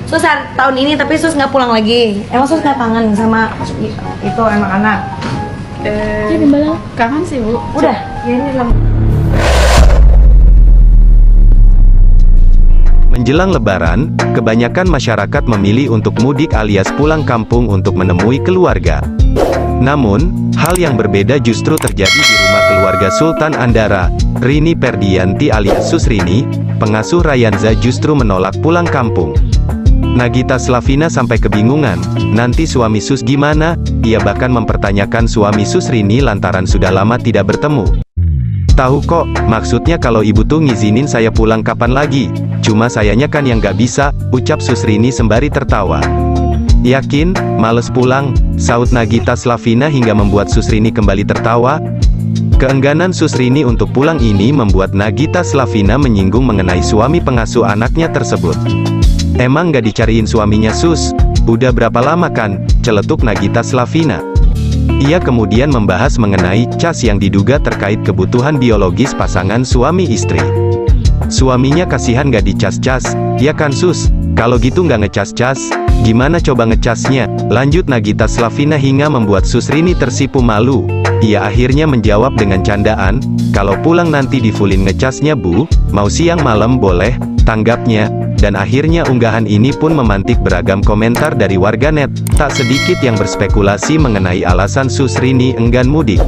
Sus tahun ini tapi Sus nggak pulang lagi. Emang Sus nggak kangen sama itu anak-anak? Kangen sih Bu. Udah, ya ini lem. Menjelang Lebaran, kebanyakan masyarakat memilih untuk mudik alias pulang kampung untuk menemui keluarga. Namun, hal yang berbeda justru terjadi di rumah keluarga Sultan Andara. Rini Perdianti alias Susrini, pengasuh Rayanza justru menolak pulang kampung. Nagita Slavina sampai kebingungan, nanti suami Sus gimana? Ia bahkan mempertanyakan suami Susrini lantaran sudah lama tidak bertemu. Tahu kok, maksudnya kalau ibu tuh ngizinin saya pulang kapan lagi? Cuma sayanya kan yang gak bisa, ucap Susrini sembari tertawa. Yakin, males pulang, saut Nagita Slavina hingga membuat Susrini kembali tertawa. Keengganan Susrini untuk pulang ini membuat Nagita Slavina menyinggung mengenai suami pengasuh anaknya tersebut. Emang gak dicariin suaminya Sus? Udah berapa lama kan? Celetuk Nagita Slavina. Ia kemudian membahas mengenai cas yang diduga terkait kebutuhan biologis pasangan suami istri. Suaminya kasihan gak dicas-cas, ya kan Sus? Kalau gitu gak ngecas-cas, gimana coba ngecasnya? Lanjut Nagita Slavina hingga membuat Susrini tersipu malu. Ia akhirnya menjawab dengan candaan, kalau pulang nanti difulin ngecasnya Bu, mau siang malam boleh, tanggapnya. Dan akhirnya unggahan ini pun memantik beragam komentar dari warganet. Tak sedikit yang berspekulasi mengenai alasan Susrini enggan mudik.